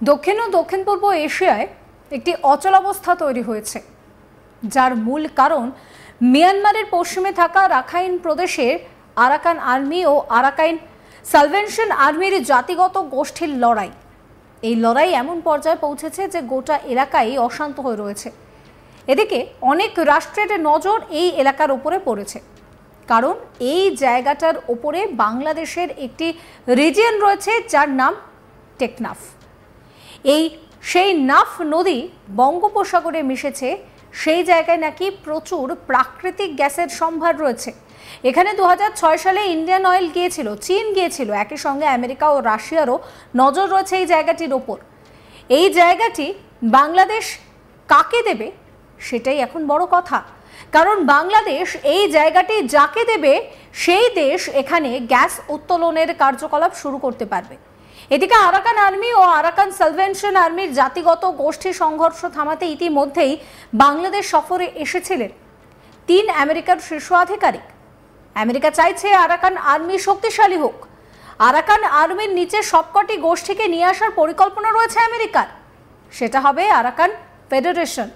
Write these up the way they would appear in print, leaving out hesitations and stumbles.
দক্ষিণ ও দক্ষিণ পূর্ব এশিয়ায় একটি অচলাবস্থা তৈরি হয়েছে, যার মূল কারণ মিয়ানমারের পশ্চিমে থাকা রাখাইন প্রদেশের আরাকান আর্মি ও আরাকান সালভেশন আর্মির জাতিগত গোষ্ঠীর লড়াই। এই লড়াই এমন পর্যায়ে পৌঁছেছে যে গোটা এলাকায় অশান্ত হয়ে রয়েছে। এদিকে অনেক রাষ্ট্রের নজর এই এলাকার উপরে পড়েছে, কারণ এই জায়গাটার উপরে বাংলাদেশের একটি রিজিয়ন রয়েছে যার নাম টেকনাফ। সেই নাফ নদী বঙ্গোপসাগরে মিশেছে। সেই জায়গায় নাকি প্রচুর প্রাকৃতিক গ্যাসের সম্ভার রয়েছে। এখানে 2006 সালে ইন্ডিয়ান অয়েল গিয়েছিল, চীন গিয়েছিল, একই সঙ্গে আমেরিকা ও রাশিয়ারও নজর রয়েছে এই জায়গাটির ওপর। এই জায়গাটি বাংলাদেশ কাকে দেবে সেটাই এখন বড় কথা, কারণ বাংলাদেশ এই জায়গাটি যাকে দেবে সেই দেশ এখানে গ্যাস উত্তোলনের কার্যকলাপ শুরু করতে পারবে। এদিকে আরাকান আর্মি ও আরাকান সালভেশন আর্মির জাতিগত গোষ্ঠী সংঘর্ষ থামাতে ইতিমধ্যেই বাংলাদেশ সফরে এসেছিলেন 3 আমেরিকার শীর্ষ আধিকারিক। আমেরিকা চাইছে আরাকান আর্মি শক্তিশালী হোক। আরাকান আর্মির নিচে সবকটি গোষ্ঠীকে নিয়ে আসার পরিকল্পনা রয়েছে আমেরিকার। সেটা হবে আরাকান ফেডারেশন।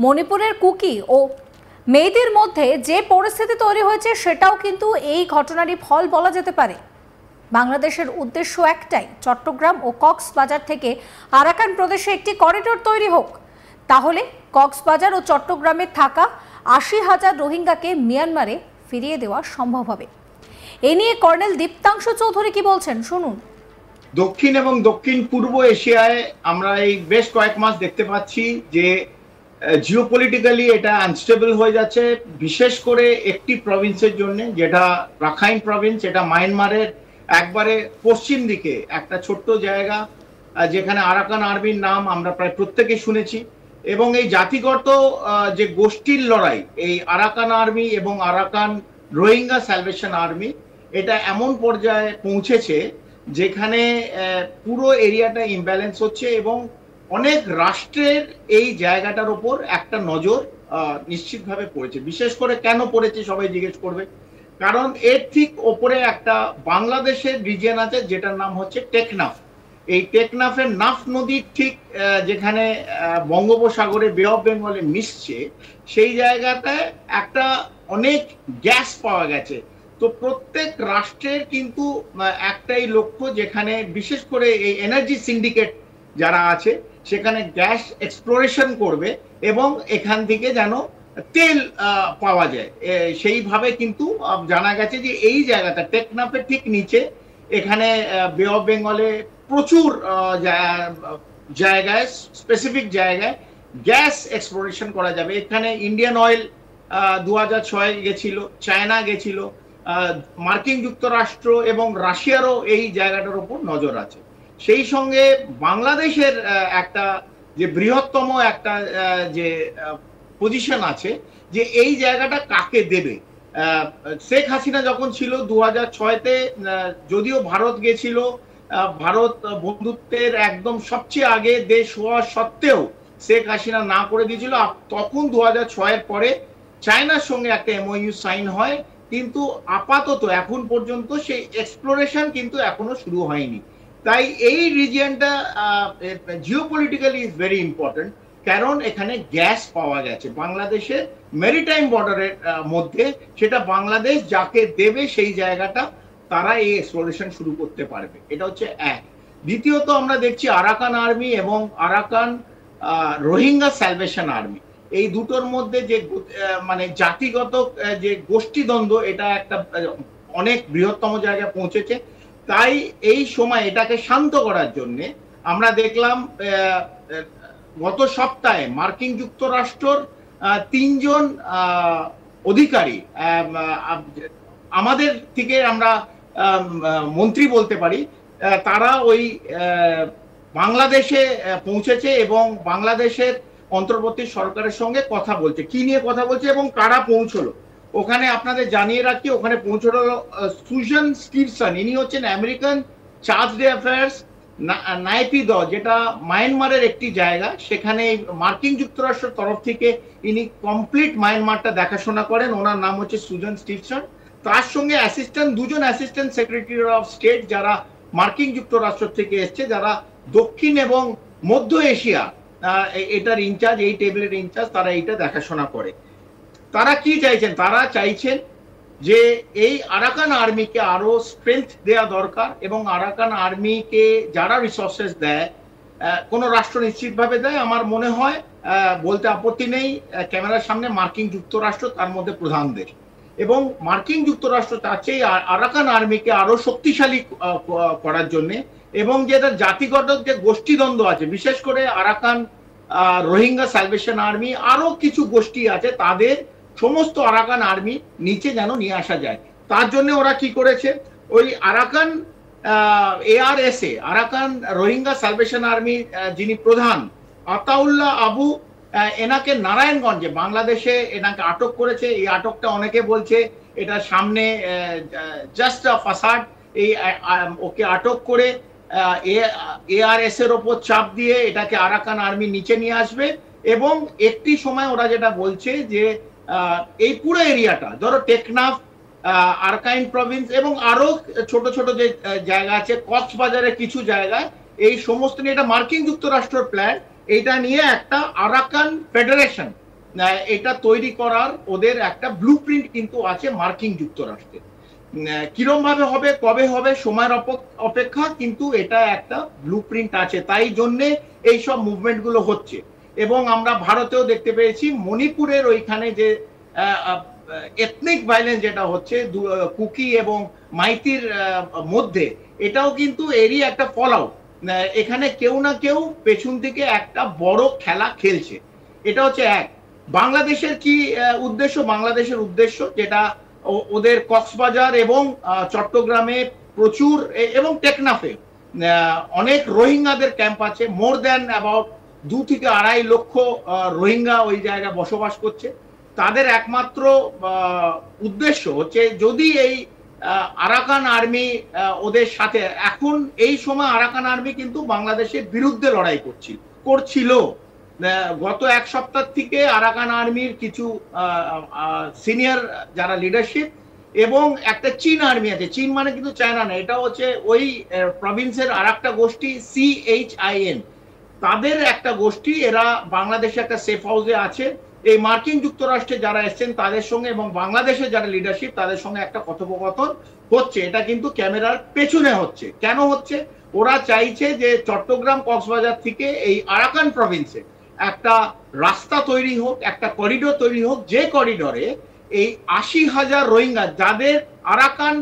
মণিপুরের কুকি ও মেয়েদের মধ্যে যে পরিস্থিতি তৈরি হয়েছে সেটাও কিন্তু এই ঘটনারই ফল বলা যেতে পারে। বাংলাদেশের উদ্দেশ্য একটাই, চট্টগ্রাম ও কক্সবাজার থেকে আরাকান প্রদেশে একটি করিডোর তৈরি হোক। তাহলে কক্সবাজার ও চট্টগ্রামে থাকা 80,000 রোহিঙ্গাকে মিয়ানমারে ফিরিয়ে দেওয়া সম্ভব হবে। এ নিয়ে কর্নেল দীপ্তাংশু চৌধুরী কি বলছেন, শুনুন। দক্ষিণ এবং দক্ষিণ পূর্ব এশিয়ায় আমরা এই বেশ কয়েক মাস দেখতে পাচ্ছি যে জিওপলিটিক্যালি এটা আনস্টেবল হয়ে যাচ্ছে, বিশেষ করে একটি প্রভিন্সের জন্য, যেটা রাখাইন প্রভিন্স। এটা মায়ানমারের একবারে পশ্চিম দিকে একটা ছোট্ট জায়গা, যেখানে আরাকান আর্মির নাম আমরা প্রায় প্রত্যেকে শুনেছি। এবং এই জাতিগত যে গোষ্ঠীর লড়াই, এই আরাকান আর্মি এবং আরাকান রোহিঙ্গা স্যালভেশন আর্মি, এটা এমন পর্যায়ে পৌঁছেছে যেখানে পুরো এরিয়াটা ইমব্যালেন্স হচ্ছে এবং অনেক রাষ্ট্রের এই জায়গাটার উপর একটা নজর নিশ্চিতভাবে পড়েছে। বিশেষ করে কেন পড়েছে সবাই জিজ্ঞেস করবে, কারণ এর ঠিক ওপরে একটা বাংলাদেশের রিজিয়ন আছে যেটার নাম হচ্ছে টেকনাফ। এই টেকনাফের নাফ নদীর ঠিক যেখানে বঙ্গোপসাগরে বে অফ বেঙ্গলে মিশছে, সেই জায়গাটায় একটা অনেক গ্যাস পাওয়া গেছে। তো প্রত্যেক রাষ্ট্রের কিন্তু একটাই লক্ষ্য, যেখানে বিশেষ করে এই এনার্জি সিন্ডিকেট যারা আছে সেখানে গ্যাস এক্সপ্লোরেশন করবে এবং এখান থেকে যেন তেল পাওয়া যায়। সেইভাবে কিন্তু জানা গেছে যে এই জায়গাটা টেকনাফের ঠিক নিচে, এখানে বে অফ বেঙ্গলে প্রচুর জায়গায়, স্পেসিফিক জায়গায় গ্যাস এক্সপ্লোরেশন করা যাবে। এখানে ইন্ডিয়ান অয়েল 2006 গেছিল, চায়না গেছিল, মার্কিন যুক্তরাষ্ট্র এবং রাশিয়ারও এই জায়গাটার উপর নজর আছে। সেই সঙ্গে বাংলাদেশের একটা যে বৃহত্তম একটা যে পজিশন আছে যে এই জায়গাটা কাকে দেবে। শেখ হাসিনা যখন ছিল 2006-তে, যদিও ভারত গেছিল, ভারত বন্ধুত্বের একদম সবচেয়ে আগে দেশ হওয়া সত্ত্বেও শেখ হাসিনা না করে দিয়েছিল। তখন 2006-এর পরে চায়নার সঙ্গে একটা এমওইউ সাইন হয়, কিন্তু আপাতত এখন পর্যন্ত সেই এক্সপ্লোরেশন কিন্তু এখনো শুরু হয়নি। তাই এই রিজিয়নটা জিওপলিটিক্যালি ইজ ভেরি ইম্পর্টেন্ট, কারণ এখানে গ্যাস পাওয়া গেছে বাংলাদেশের মেরিটাইম বর্ডারের মধ্যে। সেটা বাংলাদেশ যাকে দেবে সেই জায়গাটা তারা এই এক্সপ্লোরেশন শুরু করতে পারবে। এটা হচ্ছে এক। দ্বিতীয়ত আমরা দেখছি আরাকান আর্মি এবং আরাকান রোহিঙ্গা স্যালভেশন আর্মি, এই দুটোর মধ্যে যে মানে জাতিগত যে গোষ্ঠীদ্বন্দ্ব, এটা একটা অনেক বৃহত্তম জায়গায় পৌঁছেছে। তাই এই সময় এটাকে শান্ত করার জন্য আমরা দেখলাম গত সপ্তাহে মার্কিন যুক্তরাষ্ট্রর 3 জন অধিকারী, আমাদের থেকে আমরা মন্ত্রী বলতে পারি, তারা ওই বাংলাদেশে পৌঁছেছে এবং বাংলাদেশের অন্তর্বর্তী সরকারের সঙ্গে কথা বলছে। কি নিয়ে কথা বলছে এবং কারা পৌঁছলো ওখানে আপনাদের জানিয়ে রাখি। ওখানে পৌঁছলো সুজান স্টিভসন, ইনি হচ্ছেন আমেরিকান চার্জ ডে অ্যাফেয়ার্স নাইপিদ, যেটা মায়ানমারের একটি জায়গা। সেখানে মার্কিন যুক্তরাষ্ট্রের তরফ থেকে ইনি কমপ্লিট মায়ানমারটা দেখাশোনা করেন। ওনার নাম হচ্ছে সুজান স্টিভসন। তার সঙ্গে দুজন অ্যাসিস্ট্যান্ট সেক্রেটারি অফ স্টেট যারা মার্কিন যুক্তরাষ্ট্র থেকে এসছে, যারা দক্ষিণ এবং মধ্য এশিয়া এটার ইনচার্জ, এই টেবিলের ইনচার্জ, তারা এটা দেখাশোনা করে। তারা কি চাইছেন? তারা চাইছেন যে এই আরাকান আর্মিকে আরো স্ট্রেংথ দেওয়া দরকার, এবং আরাকান আর্মিকে যারা রিসোর্সেস দেয়, কোন রাষ্ট্র নিশ্চিতভাবে দেয়, আমার মনে হয় বলতে আপত্তি নেই, ক্যামেরার সামনে মার্কিন যুক্তরাষ্ট্র তার মধ্যে প্রধান দেশ, এবং মার্কিন যুক্তরাষ্ট্র চাচ্ছে আরাকান আর্মিকে আরো শক্তিশালী করার জন্য, এবং যে তার জাতিগত যে গোষ্ঠীদ্বন্দ্ব আছে, বিশেষ করে আরাকান রোহিঙ্গা স্যালভেশন আর্মি, আরো কিছু গোষ্ঠী আছে, তাদের সমস্ত আরাকান আর্মি নিচে যেন নিয়ে আসা যায়। তার জন্য ওরা কি করেছে, ওই Arakan ARSA, Arakan Rohingya salvation army যিনি প্রধান আতাউল্লাহ আবু, এনাকে নারায়ণগঞ্জে বাংলাদেশে এনাকে আটক করেছে। এই আটকটা অনেকে বলছে এটা সামনে জাস্ট আ ফাসাড। এই ওকে আটক করে ARS এর ওপর চাপ দিয়ে এটাকে আরাকান আর্মি নিচে নিয়ে আসবে, এবং একটি সময় ওরা যেটা বলছে যে এই পুরো এরিয়াটা, ধরো টেকনাফ, আরাকান প্রভিন্স এবং আরো ছোট ছোট যে জায়গা আছে, কক্সবাজারের কিছু জায়গায়, এই সমস্ত নিয়ে এটা মার্কিন যুক্তরাষ্ট্রের প্ল্যান। এটা নিয়ে একটা আরাকান ফেডারেশন এটা তৈরি করার ওদের একটা ব্লুপ্রিন্ট কিন্তু আছে মার্কিন যুক্তরাষ্ট্রের। কিরম ভাবে হবে, কবে হবে, সময়ের অপেক্ষা, কিন্তু এটা একটা ব্লুপ্রিন্ট আছে, তাই জন্যে এইসব মুভমেন্ট গুলো হচ্ছে। এবং আমরা ভারতেও দেখতে পেয়েছি মণিপুরের ওইখানে যে এথনিক ভায়োলেন্স যেটা হচ্ছে কুকি এবং মাইতির মধ্যে, এটাও কিন্তু এরই একটা ফল আউট। এখানে কেউ না কেউ পেছন থেকে একটা বড় খেলা খেলছে। এটা হচ্ছে এক। বাংলাদেশের কি উদ্দেশ্য? বাংলাদেশের উদ্দেশ্য যেটা ওদের কক্সবাজার এবং চট্টগ্রামে প্রচুর, এবং টেকনাফে অনেক রোহিঙ্গাদের ক্যাম্প আছে, মোর দ্যান অ্যাবাউট 2 থেকে 2.5 লক্ষ রোহিঙ্গা ওই জায়গায় বসবাস করছে। তাদের একমাত্র উদ্দেশ্য হচ্ছে যদি এই আরাকান আর্মি ওদের সাথে, এখন এই সময় আরাকান আর্মি কিন্তু বাংলাদেশের বিরুদ্ধে লড়াই করছিল। গত এক সপ্তাহ থেকে আরাকান আর্মির কিছু সিনিয়র যারা লিডারশিপ এবং একটা চীন আর্মি আছে, চীন মানে কিন্তু চায়না না, এটা হচ্ছে ওই প্রভিন্সের আর একটা গোষ্ঠী CHIN, তাদের একটা গোষ্ঠী, এরা বাংলাদেশে একটা সেফ হাউসে আছে। এই মার্কিন যুক্তরাষ্ট্রে যারা এসছেন তাদের সঙ্গে এবং বাংলাদেশের যারা লিডারশিপ তাদের সঙ্গে একটা কথোপকথন হচ্ছে। এটা কিন্তু ক্যামেরার পেছনে হচ্ছে। কেন হচ্ছে? ওরা চাইছে যে চট্টগ্রাম কক্সবাজার থেকে এই আরাকান প্রভিন্সে একটা রাস্তা তৈরি হোক, একটা করিডোর তৈরি হোক, যে করিডোরে এই 80,000 রোহিঙ্গা, যাদের আরাকান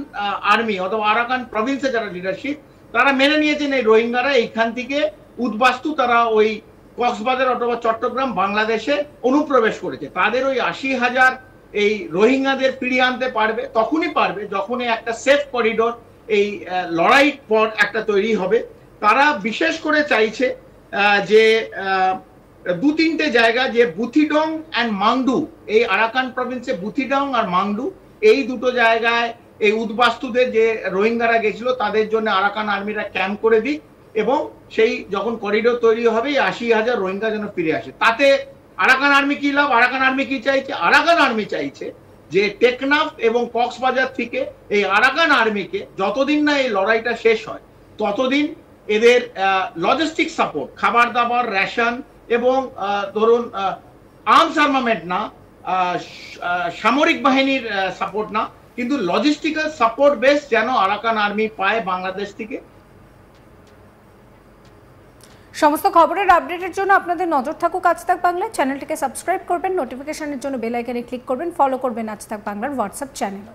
আর্মি অথবা আরাকান প্রভিন্সে যারা লিডারশিপ, তারা মেনে নিয়েছেন এই রোহিঙ্গারা এইখান থেকে উদ্বাস্তু, তারা ওই কক্সবাজার অথবা চট্টগ্রাম বাংলাদেশে অনুপ্রবেশ করেছে। তাদের ওই 80,000 এই রোহিঙ্গাদের ফিরিয়ে আনতে পারবে, তখনই পারবে যখনই একটা সেফ করিডোর এই লড়াই পর একটা তৈরি হবে। তারা বিশেষ করে চাইছে যে 2-3টে জায়গা, যে বুথিডং অ্যান্ড মাংডু, এই আরাকান প্রভিন্সে বুথিডং আর মাংডু, এই দুটো জায়গায় এই উদ্বাস্তুদের যে রোহিঙ্গারা গেছিল তাদের জন্য আরাকান আর্মিরা ক্যাম্প করে দিক, এবং সেই যখন করিডোর তৈরি হবে 80,000 রোহিঙ্গা যেন ফিরে আসে। তাতে আরাকান আর্মি কি লাভ? আরাকান আর্মি কি চাইছে? আরাকান আর্মি চাইছে যে টেকনাফ এবং কক্সবাজার থেকে এই আরাকান আর্মিকে যতদিন না এই লড়াইটা শেষ হয় ততদিন এদের লজিস্টিক সাপোর্ট, খাবার দাবার, রেশন এবং ধরুন আর্মস আর্মামেন্ট না, সামরিক বাহিনীর সাপোর্ট না, কিন্তু লজিস্টিক্যাল সাপোর্ট বেস যেন আরাকান আর্মি পায় বাংলাদেশ থেকে। সমস্ত খবরের আপডেটের জন্য আপনাদের নজর থাকুক আজ তাক বাংলা। চ্যানেলটিকে সাবস্ক্রাইব করবেন, নোটিফিকেশনের জন্য বেল আইকনে ক্লিক করবেন, ফলো করবেন আজ তাক বাংলার হোয়াটসঅ্যাপ চ্যানেল।